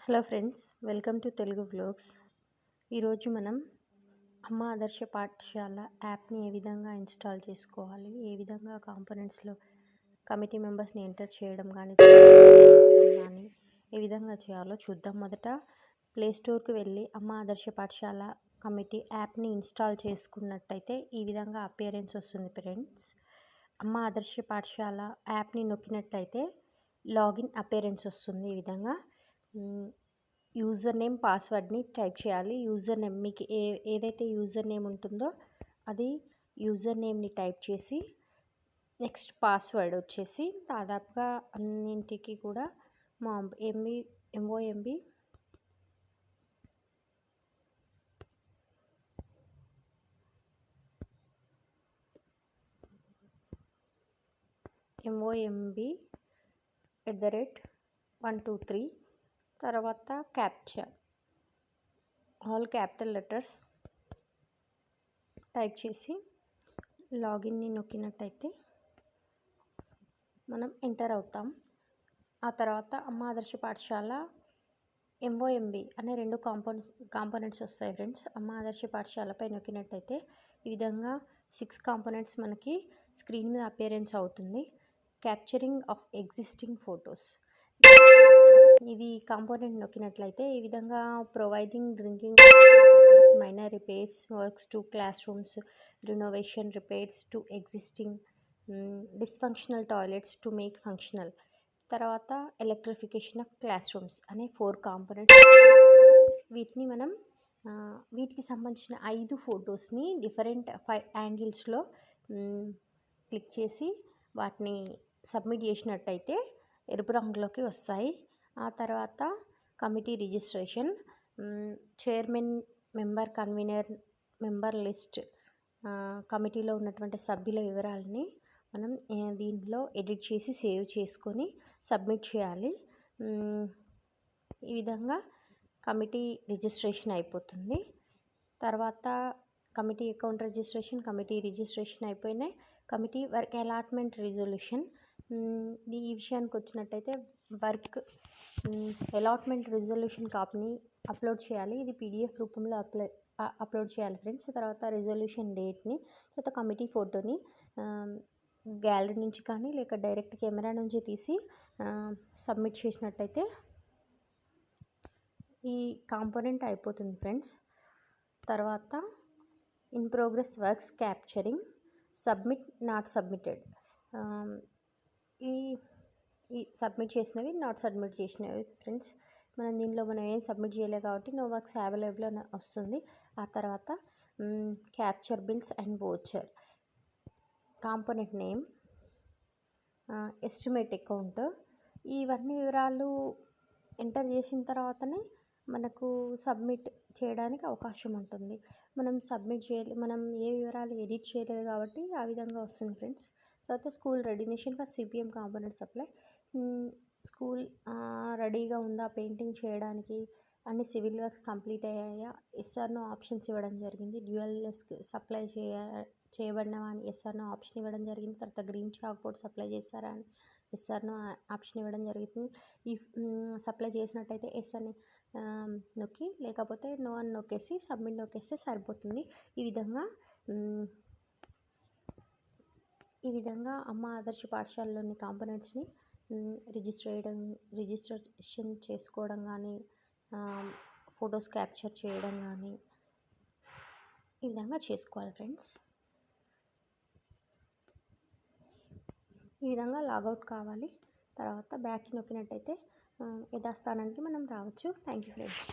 Hello friends, welcome to Telugu vlogs. ఈరోజు మనం అమ్మ ఆదర్శ పాఠశాల యాప్ని ఏ విధంగా ఇన్స్టాల్ చేసుకోవాలి, ఏ విధంగా కాంపోనెంట్స్లో కమిటీ మెంబర్స్ని ఎంటర్ చేయడం కానీ ఏ విధంగా చేయాలో చూద్దాం. మొదట ప్లే స్టోర్కి వెళ్ళి అమ్మ ఆదర్శ పాఠశాల కమిటీ యాప్ని ఇన్స్టాల్ చేసుకున్నట్టయితే ఈ విధంగా అపియరెన్స్ వస్తుంది ఫ్రెండ్స్. అమ్మ ఆదర్శ పాఠశాల యాప్ని నొక్కినట్టయితే లాగిన్ అపియరెన్స్ వస్తుంది. ఈ విధంగా యూజర్ నేమ్, పాస్వర్డ్ని టైప్ చేయాలి. యూజర్ నేమ్ మీకు ఏదైతే యూజర్ నేమ్ ఉంటుందో అది యూజర్ నేమ్ని టైప్ చేసి నెక్స్ట్ పాస్వర్డ్ వచ్చేసి దాదాపుగా అన్నింటికి కూడా MOMB@123 తర్వాత captcha all capital letters type చేసి లాగిన్ని నొక్కినట్టయితే మనం ఎంటర్ అవుతాం. ఆ తర్వాత అమ్మ ఆదర్శ పాఠశాల MOMB అనే రెండు కాంపోనెంట్స్ వస్తాయి ఫ్రెండ్స్. అమ్మ ఆదర్శ పాఠశాలపై నొక్కినట్టయితే ఈ విధంగా 6 కాంపోనెంట్స్ మనకి స్క్రీన్ మీద అపియరెన్స్ అవుతుంది. క్యాప్చరింగ్ ఆఫ్ ఎగ్జిస్టింగ్ ఫొటోస్, ఇది కాంపోనెంట్ నొక్కినట్లయితే ఈ విధంగా providing drinking minor repairs works to classrooms, renovation repairs to existing, dysfunctional toilets to make functional, తర్వాత ఎలక్ట్రిఫికేషన్ ఆఫ్ క్లాస్ రూమ్స్ అనే 4 కాంపోనెంట్స్. వీటికి సంబంధించిన 5 ఫొటోస్ని డిఫరెంట్ 5 యాంగిల్స్లో క్లిక్ చేసి వాటిని సబ్మిట్ చేసినట్టయితే ఎరుపు రంగులోకి వస్తాయి. ఆ తర్వాత committee registration, chairman, member, convener, member list, కమిటీలో ఉన్నటువంటి సభ్యుల వివరాలని మనం దీంట్లో ఎడిట్ చేసి సేవ్ చేసుకొని సబ్మిట్ చేయాలి. ఈ విధంగా కమిటీ రిజిస్ట్రేషన్ అయిపోతుంది. తర్వాత కమిటీ అకౌంట్ రిజిస్ట్రేషన్ అయిపోయినాయి. కమిటీ వర్క్ అలాట్మెంట్ రిజల్యూషన్, ఈ విషయానికి వచ్చినట్టయితే వర్క్ అలాట్మెంట్ రిజల్యూషన్ కాపీని అప్లోడ్ చేయాలి. ఇది PDF రూపంలో అప్లోడ్ చేయాలి ఫ్రెండ్స్. తర్వాత రిజల్యూషన్ డేట్ని, తర్వాత కమిటీ ఫోటోని గ్యాలరీ నుంచి కానీ లేక డైరెక్ట్ కెమెరా నుంచి తీసి సబ్మిట్ చేసినట్టయితే ఈ కాంపోనెంట్ అయిపోతుంది ఫ్రెండ్స్. తర్వాత in progress works capturing, submit not submitted, ఈ సబ్మిట్ చేసినవి, నాట్ సబ్మిట్ చేసినవి ఫ్రెండ్స్. దీనిలో మనం ఏం సబ్మిట్ చేయలేదు కాబట్టి నో వర్క్స్ అవైలబుల్ అని వస్తుంది. ఆ తర్వాత capture bills and voucher, component name, estimate account, ఇవన్నీ వివరాలు ఎంటర్ చేసిన తర్వాతనే మనకు సబ్మిట్ చేయడానికి అవకాశం ఉంటుంది. మనం ఏ వివరాలు ఎడిట్ చేయలేదు కాబట్టి ఆ విధంగా వస్తుంది ఫ్రెండ్స్. తర్వాత స్కూల్ రెడీనేషన్ for CPM component supply, school రెడీగా ఉందా పెయింటింగ్ చేయడానికి, అన్ని సివిల్ వర్క్స్ కంప్లీట్ అయ్యాయా, SR/No ఆప్షన్స్ ఇవ్వడం జరిగింది. డ్యూయల్ డెస్క్ సప్లై చేయబడినవా అని SR/No ఆప్షన్ ఇవ్వడం జరిగింది. తర్వాత గ్రీన్ చాక్ బోర్డ్ సప్లై చేస్తారా అని SR/No ఆప్షన్ ఇవ్వడం జరిగింది. ఈ సప్లై చేసినట్టయితే ఎస్ అని నొక్కి, లేకపోతే నో అని నొక్కేసి సబ్మిట్ నొక్కేస్తే సరిపోతుంది. ఈ విధంగా అమ్మ ఆదర్శ పాఠశాలలోని కాంపోనెంట్స్ని రిజిస్ట్రేషన్ చేసుకోవడం కానీ, ఫొటోస్ క్యాప్చర్ చేయడం కానీ ఈ విధంగా చేసుకోవాలి ఫ్రెండ్స్. ఈ విధంగా లాగౌట్ కావాలి. తర్వాత బ్యాక్కి నొక్కినట్టయితే యథాస్థానానికి మనం రావచ్చు. Thank you friends.